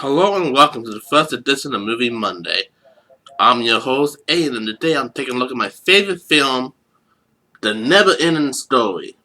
Hello and welcome to the first edition of Movie Monday. I'm your host, Ayen, and today I'm taking a look at my favorite film, The NeverEnding Story.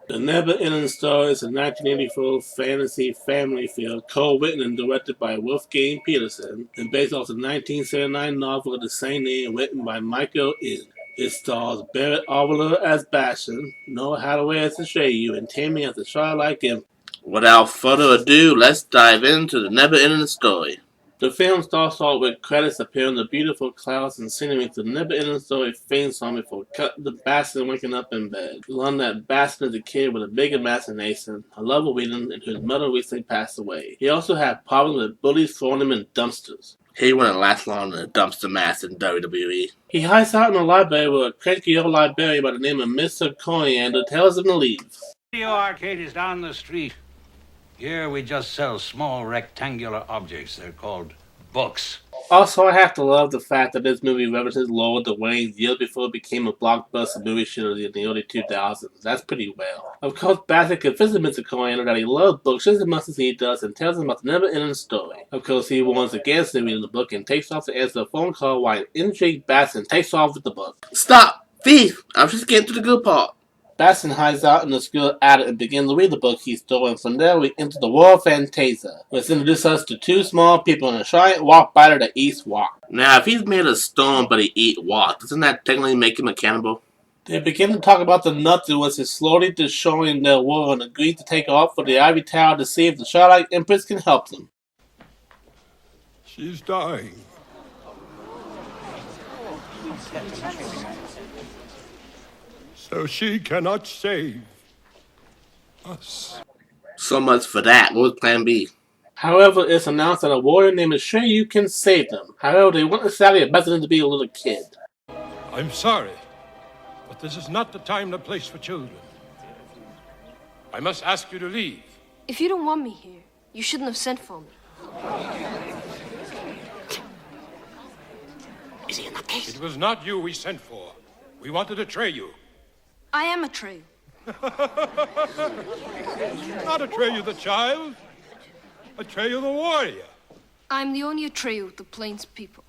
The NeverEnding Story is a 1984 fantasy family film co-written and directed by Wolfgang Peterson and based off the 1979 novel of the same name written by Michael Ayen. It stars Barrett Oliver as Bastion, Noah Hathaway as the Shayu, and Tammy as the childlike imp. Without further ado, let's dive into The NeverEnding Story. The film starts off with credits appearing the beautiful clouds and scenery to the NeverEnding Story theme song before cutting to Bastion waking up in bed. We learn that Bastion is a kid with a big imagination, a love of reading, and whose mother recently passed away. He also had problems with bullies throwing him in dumpsters. He wouldn't last long in a dumpster mass in WWE. He hides out in the library where a cranky old librarian by the name of Mr. Coriander tells him to leave. Video arcade is down the street. Here we just sell small rectangular objects. They're called books. Also, I have to love the fact that this movie references Lord of the Rings years before it became a blockbuster movie trilogy in the early 2000s. That's pretty well. Of course, Bastion convinces Mr. Coriander that he loves books just as much as he does and tells him about the never-ending story. Of course, he warns against him reading the book and takes off to answer a phone call while an intrigued Bastion takes off with the book. Stop! Thief! I'm just getting to the good part. Bastion hides out in the school attic and begins to read the book he stole, and from there we enter the world of Fantasia, which introduces us to two small people in a giant walk biter that eats walk. Now, if he's made of stone but he eats walk, doesn't that technically make him a cannibal? They begin to talk about the Nothing, which is slowly destroying their world, and agree to take off for the Ivory Tower to see if the childlike Empress can help them. She's dying. So she cannot save us. So much for that. What was plan B? However, it's announced that a warrior named Shayu can save them. However, they want Sally better than to be a little kid. I'm sorry, but this is not the time and place for children. I must ask you to leave. If you don't want me here, you shouldn't have sent for me. Is he in that case? It was not you we sent for. We wanted to betray you. I am Atreyu. Not Atreyu the child. Atreyu the warrior. I'm the only Atreyu of the Plains people.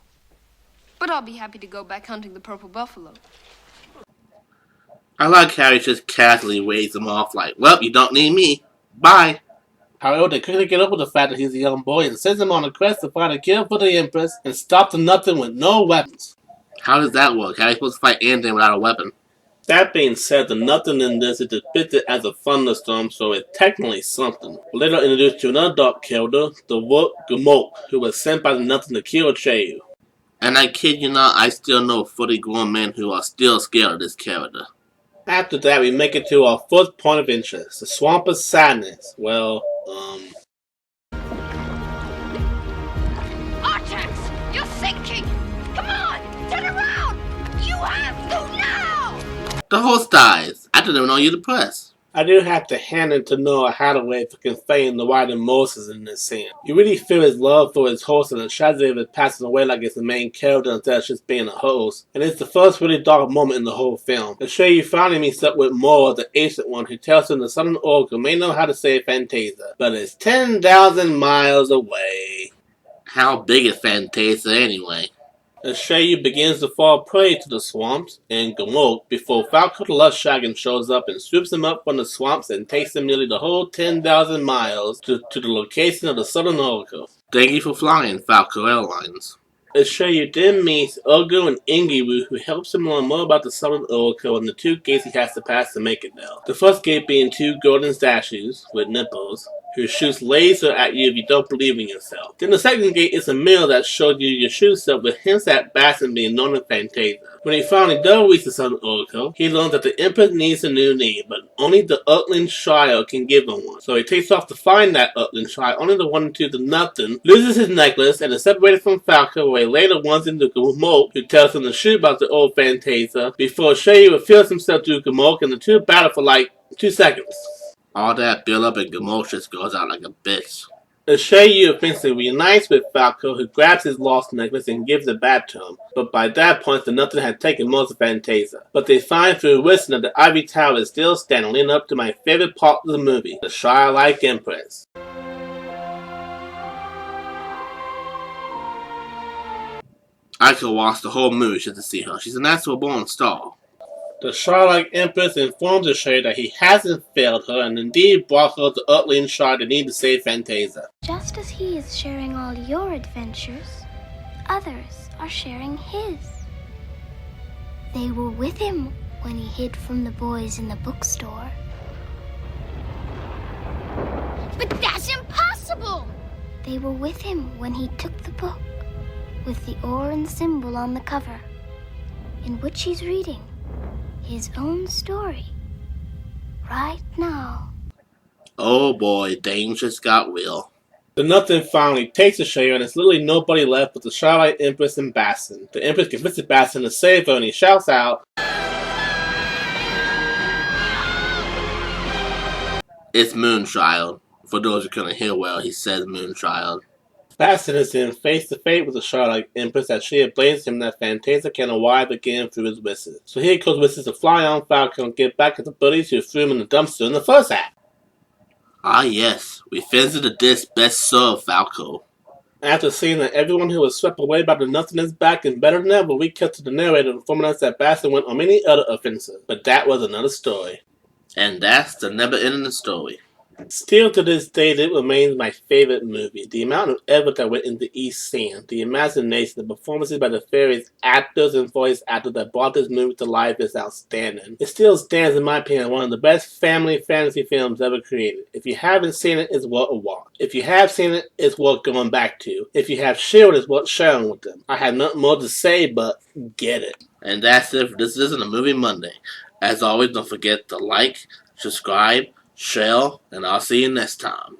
But I'll be happy to go back hunting the purple buffalo. I like how he just casually waves him off like, well, you don't need me. Bye. However, they quickly get over the fact that he's a young boy and sends him on a quest to find a cure for the Empress and stop the Nothing with no weapons. How does that work? How are you supposed to fight anything without a weapon? That being said, the Nothing in this is depicted as a thunderstorm, so it's technically something. We're later introduced to another dark character, the Wook Gamok, who was sent by the Nothing to kill Chayu. And I kid you not, I still know fully grown men who are still scared of this character. After that, we make it to our first point of interest, the Swamp of Sadness. Artax, you're sinking! Come on, turn around! You have to now! The host dies. I didn't even know you're depressed. I do have to hand it to Noah Hathaway for conveying the wider emotions in this scene. You really feel his love for his host and the tragedy of it passing away like it's the main character instead of just being a host. And it's the first really dark moment in the whole film. The show you finally meets up with Mora, the ancient one, who tells him the Southern Oracle may know how to save Fantasia, but it's 10,000 miles away. How big is Fantasia anyway? As Shayu begins to fall prey to the swamps and Gamok before Falco the Lushagan shows up and swoops him up from the swamps and takes him nearly the whole 10,000 miles to the location of the Southern Oracle. Thank you for flying, Falco Airlines. As Shayu then meets Urgu and Ingiwu, who helps him learn more about the Southern Oracle and the two gates he has to pass to make it there. The first gate being two golden statues with nipples, who shoots laser at you if you don't believe in yourself. Then the second gate is a mirror that shows you your true self with hints at Bastion being known in Fantasia. When he finally does reach the Southern Oracle, he learns that the Empress needs a new name, but only the Earthling Child can give him one. So he takes off to find that Earthling Child, only the one to the Nothing, loses his necklace, and is separated from Falco, where he later runs into Gamok, who tells him the truth about the old Fantasia, before Shayu reveals himself to Gamok, and the two battle for like 2 seconds. All that build-up and Gamok just goes out like a bitch. Shayu eventually reunites with Falco, who grabs his lost necklace and gives it back to him, but by that point the Nothing had taken most of Fantasia. But they find through wisdom that the Ivory Tower is still standing, leading up to my favorite part of the movie, the childlike Empress. I could watch the whole movie just to see her. She's a natural born star. The Starlight Empress informs the Shade that he hasn't failed her and indeed brought her to Utling Shard to need to save Fantasia. Just as he is sharing all your adventures, others are sharing his. They were with him when he hid from the boys in the bookstore. But that's impossible! They were with him when he took the book with the Orin symbol on the cover, in which he's reading his own story right now. Oh boy, things just got real. The Nothing finally takes the Shade and there's literally nobody left but the Starlight Empress and Bastion. The Empress convinces Bastion to save her and he shouts out, It's Moonchild. For those who couldn't hear well, he says Moonchild. Bastion is in face-to-face with the Starlight Empress as she blames him that Fantasia can arrive again through his wishes. So he goes wishes to fly on Falcon and get back at the buddies who threw him in the dumpster in the first act. Ah yes, we finished the disc Best Served, Falco. After seeing that everyone who was swept away by the Nothing is back and better than ever, we cut to the narrator informing us that Bastion went on many other offenses. But that was another story. And that's the NeverEnding Story. Still to this day, it remains my favorite movie. The amount of effort that went into each scene, the imagination, the performances by the various actors and voice actors that brought this movie to life is outstanding. It still stands, in my opinion, one of the best family fantasy films ever created. If you haven't seen it, it's worth a watch. If you have seen it, it's worth going back to. If you have shared it, it's worth sharing with them. I have nothing more to say, but get it. And that's it for This Isn't a Movie Monday. As always, don't forget to like, subscribe, share, and I'll see you next time.